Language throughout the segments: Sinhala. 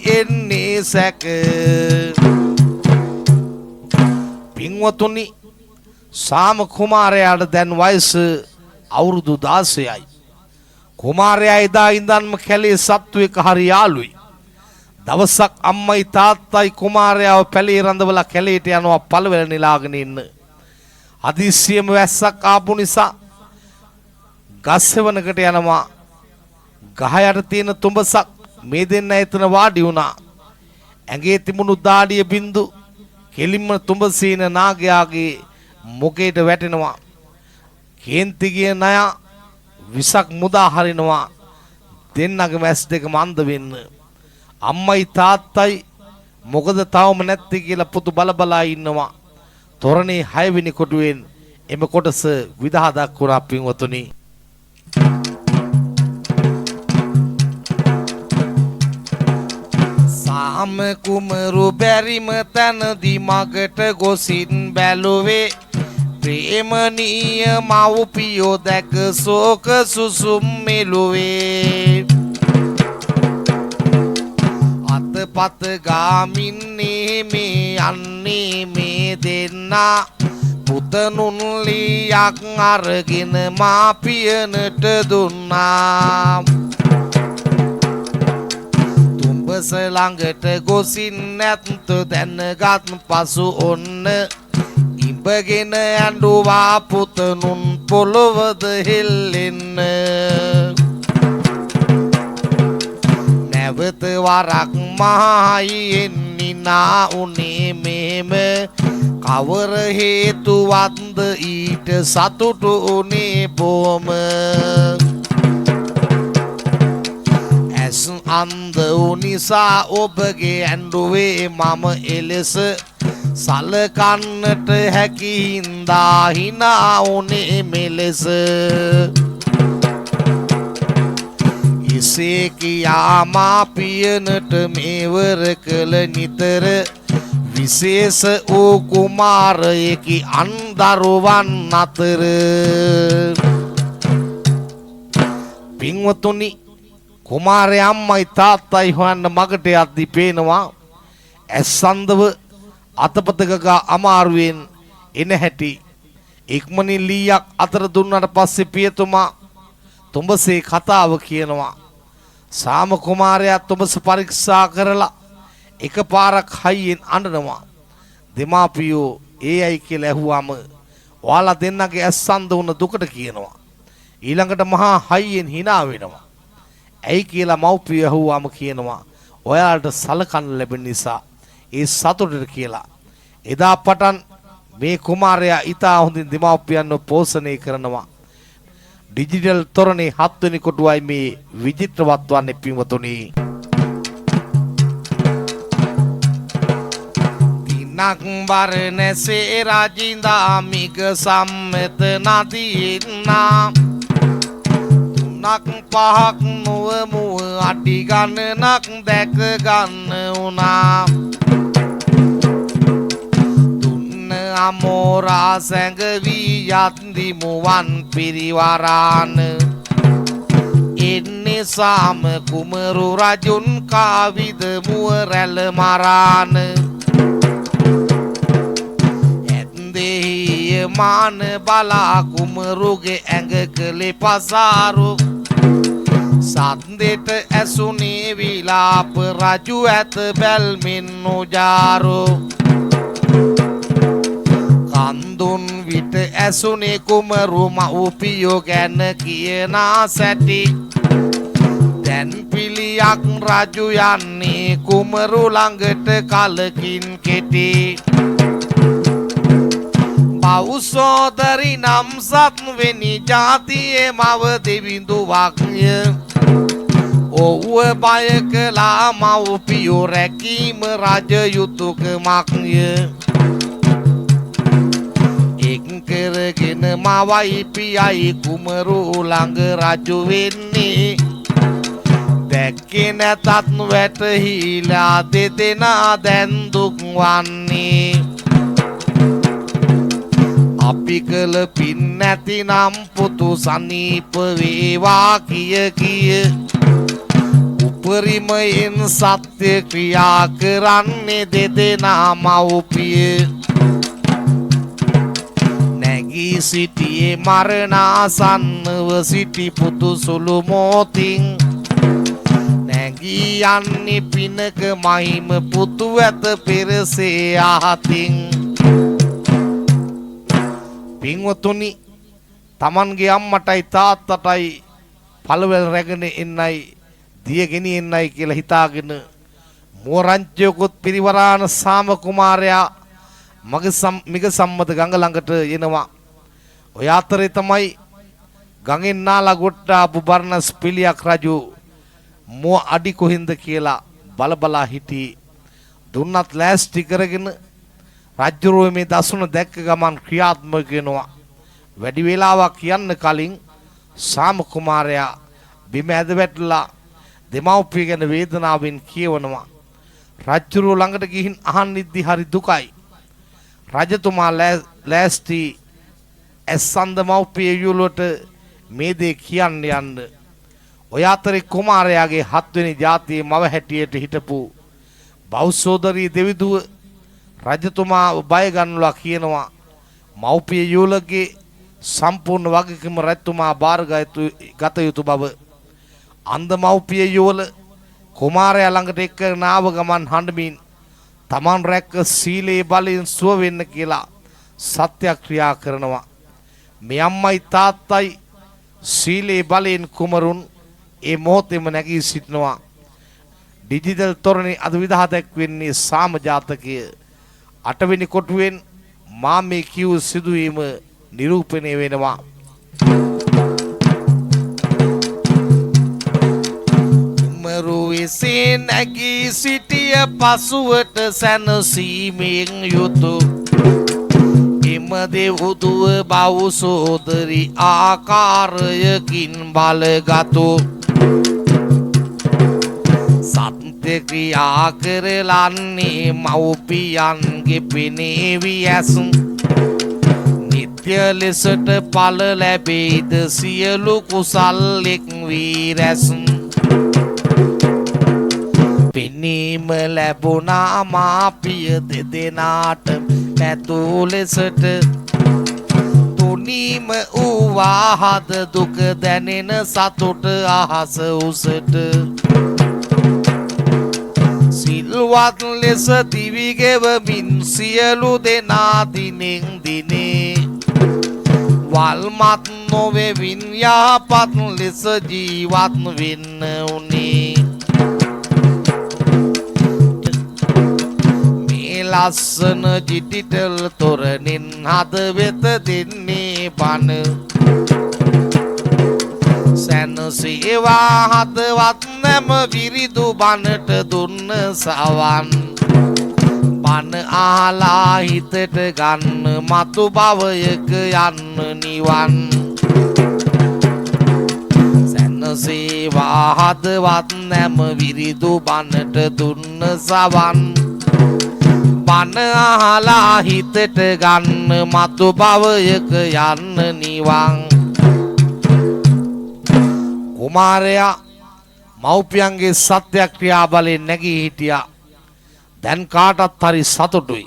එන්නේ සැක පින්වතුනි සාම කුමාරයාට දැන් වයස අවුරුදු 16යි. කුමාරයා එදා ඉඳන්ම කැලේ සත්වෙක හරි යාළුයි. දවසක් අම්මයි තාත්තයි කුමාරයාව පැලේ රඳවලා කැලේට යනවා පළවැල නෙලාගෙන ඉන්න. හදිස්සියෙම වැස්සක් ආපු නිසා ගස් සෙවණකට යනවා. ගහ යට තියෙන තුඹසක් මේ දෙන්න එතන වාඩි වුණා. ඇඟේ තිබුණු දාඩිය බින්දු කෙලින්ම තුඹසීන නාගයාගේ මොකේට වැටෙනවා. කේන්ති ගිය ණය විසක් මුදා හරිනවා. දෙන්නගේ මැස් දෙක මන්ද වෙන්න. අම්මයි තාත්තයි මොකද තවම නැත්තේ කියලා පුතු බලබලා ඉන්නවා. තොරණේ 6 වෙනි කොටුවෙන් එම කොටස විදහා දක්වනා පින්වතුනි. සාම කුමරු බැරිම තැනදී මගට ගොසින් බැලුවේ ප්‍රේමනීය මව්පියෝ දැක සෝක සුසුම් මෙලුවේ. අතපත ගාමින්නේ මේ යන්නේ මේ දෙන්නා පුතනුන් ලියක් අරගෙන මාපියනට දුන්නා. තුඹස ළඟට ගොසින් නැත් දැනගත් පසු ඔන්න ඉඹගෙන ඇඬුවා පුතනුන් පොළොවද හෙල්ලෙන්න. නැවත වරක් මහයියෙන් නිනා උනේ මෙහෙම කවර හේතුවත්ද ඊට සතුටු උනේ බොම. ඇස් අන්ධ වූ නිසා ඔබගේ ඇඬුවේ මම එලෙස සලකන්නට හැකි හින්දා හිනා උනේ මෙලෙස. එසේ කියා මාපියනට මේවර කළ නිතර විශේෂ වූ කුමාරයෙකි අන්දරුවන් අතර. පින්වතුනි කුමාරයා අම්මයි තාත්තයි හොයන්න මගට යද්දී පේනවා ඇස්සන්දව අතපතක අමාරුවෙන් එන හැටි. ඉක්මනින් ලීයක් අතර දුන්නාට පස්සේ පියතුමා තුඹසේ කතාව කියනවා. සාම කුමාරයා තුඹස පරීක්ෂා කරලා එකපාරක් හයියෙන් අඬනවා. දෙමාපියෝ ඒ අය කියලා ඇහුවාම ඔයාලා දෙන්නගේ ඇස්සන්ද වුණ දුකට කියනවා. ඊළඟට මහා හයියෙන් hina වෙනවා. ඇයි කියලා මව්පියෝ ඇහුවාම කියනවා ඔයාලට සලකන්න ලැබෙන නිසා ඒ සතුටට කියලා. එදා පටන් මේ කුමාරයා ඉතා හොඳින් දෙමාපියන්ව පෝෂණය කරනවා. ඩිජිටල් තොරණේ 7 වෙනි කොටුවයි මේ විචිත්‍රවත් වන්නේ පින්වතුනි. දිනක් බරණැසේ රජින්දා මිග සම්මත නදීනා තුනක් පහක් නොවමුව අඩි ගණනක් දැක ගන්න උනා. අමෝරා සැඟවී යත්දි මුවන් පිරිවරාන එන්නේ සාම කුමරු රජුන් කාවිද මුව රැළ මරාන. ඇන්දෙහි මාන බලා කුමරුගේ ඇඟ කළේ පසාරු සන්දෙට ඇසුනේ විලාප රජු ඇත බැල්මින් උජාරු. කන්දුන් විට ඇසුනේ කුමරු මව්පියෝ ගැන කියනා සැටි. දැන් පිළියක් රජු යන්නේ කුමරු ළඟට කලකින් කෙටි. පවුසෝදරි නම් සත්වෙනි ජාතියේ මව දෙවිඳුවක්ය. ඔව්ව බය කළා මව්පියෝ රැකීම රජ යුතුයකමක්ය. කරගෙන මවයි පියයි කුමරු ළඟ රජු වෙන්නේ. දැක්කේ නැතත් වැටහිලා දෙදෙනා දැන් දුක් වන්නේ. අපි කළ පින් නැතිනම් පුතු සනීප වේවා කිය කිය උපරිමයෙන් සත්‍ය ක්‍රියා කරන්නේ දෙදෙනා මව්පිය නැගී සිටියේ මරණාසන්නව සිටි පුතු සුළු මොහොතින් නැගී යන්නේ පිනක මහිම පුතු ඇත පෙරසේ අහතින් පින්වතුනි තමන්ගේ අම්මටයි තාත්තටයි පළවැල් රැගෙන එන්නයි දිය ගෙනියන්නයි කියලා හිතාගෙන මෝරංචියකොත් පිරිවරාන සාම කුමාරයා මිග සම්මත ගඟ ළඟට එනවා. ඔය අතරේ තමයි ගඟෙන් නාලා ගොට්ටාපු බර්ණස් පිළියක් රජු මෝ අඩි කොහින්ද කියලා බලබලා හිටි දුන්නත් ලෑස්ති කරගෙන රජුරෝ මේ දසුන දැක්ක ගමන් ක්‍රියාත්මක වෙනවා. වැඩි වේලාවක් කියන්න කලින් සාම කුමාරයා බිම ඇද වැටලා දෙමව්පිය ගැන වේදනාවෙන් කියවනවා. රජුරෝ ළඟට ගිහින් අහන්නිද්දි හරි දුකයි. රජතුමා ලෑස්ති ඇස්සන්ද මව්පිය යුලට මේ දේ කියන්න යන්න. ඔය අතරේ කුමාරයාගේ 7 වෙනි ජාතියේ මව හැටියට හිටපු බෞසෝදරී දෙවිදුව රජතුමා බය ගන්නලා කියනවා මව්පිය යුලගේ සම්පූර්ණ වගකීම රජතුමා බාරගත යුතු බව. අන්ද මව්පිය යුවල කුමාරයා ළඟට එක්ක නාව ගමන් හඬමින් තමන් රැක්ක සීලේ බලයෙන් සුව වෙන්න කියලා සත්‍යක්‍රියා කරනවා. මේ අම්මයි තාත්තයි සීලේ බලයෙන් කුමරුන් ඒ මොහොතේම නැගී සිටිනවා. ඩිජිටල් තොරණේ අද විදහා දැක්වෙන්නේ සාම ජාතකය 8 වෙනි කොටුවෙන් මා මේ කියු සිදුවීම නිරූපණය වෙනවා. කුමරු විසින් නැගී සිටිය පසුවට සැනසීමෙන් යුතු එම දෙව්දුව බෞසෝදරි ආකාරයකින් බලගතු සත්‍ය ක්‍රියා කරලන්නේ මව්පියන්ගේ පෙනේ වියසුම් නිත්‍ය ලෙසට ඵල ලැබෙයිද සියලු කුසල් එක් වී රැසුම් පෙනීම ලැබුණා මාපිය දෙදෙනාට පැතූ ලෙසට තුනීම වූවා හද දුක දැනෙන සතුට අහස උසට සිල්වත් ලෙස දිවිගෙවමින් සියලු දෙනා දිනෙන් දිනේ වල්මත් නොවෙවින් යහපත් ලෙස ජීවත් වෙන්න උනේ. ලස්සන ජිටිටල් තොරණින් හද වෙත දෙන්නේ බන සැනසේවා හදවත් නැම විරිදු බනට දුන්න සවන් බන අහලා හිතට ගන්න මතු භවයක යන්න නිවන් සැනසේවා හදවත් නැම විරිදු බනට දුන්න සවන් බන අහලා හිතට ගන්න මතු භවයක යන්න නිවන්. කුමාරයා මව්පියන්ගේ සත්‍යක්‍රියා බලයෙන් නැගී හිටියා. දැන් කාටත් හරි සතුටුයි.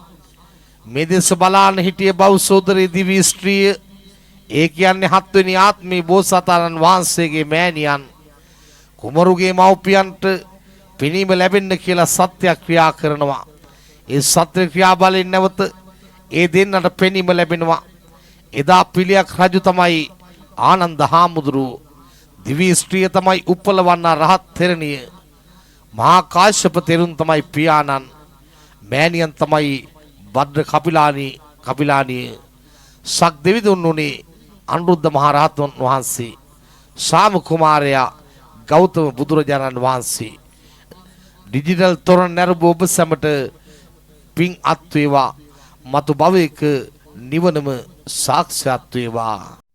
මේ දෙස බලාන හිටිය බෞසෝදරී දිවි ස්ත්‍රිය ඒ කියන්නේ 7 වෙනි ආත්මී බෝසතාණන් වහන්සේගේ මෑණියන් කුමරුගේ මව්පියන්ට පිනීම ලැබෙන්න කියලා සත්‍යක්‍රියා කරනවා. ඒ සත්‍ය ක්‍රියා බලයෙන් නැවත ඒ දෙන්නට පෙනීම ලැබෙනවා. එදා පිළියක් රජු තමයි ආනන්ද හාමුදුරුවෝ. දිවි ස්ත්‍රිය තමයි උප්පලවන්න රහත් තෙරණිය. මහා කාශ්‍යප තෙරුන් තමයි පියාණන්. මෑණියන් තමයි භද්‍ර කපිලාණී සක් දෙවිඳුන් උනේ අනුරුද්ධ මහ රහතන් වහන්සේ. සාම කුමාරයා ගෞතම බුදුරජාණන් වහන්සේ. ඩිජිටල් තොරණ නැරඹු ඔබ සැමට පින් අත් වේවා. මතු භවයක නිවනම සාක්ෂාත් වේවා.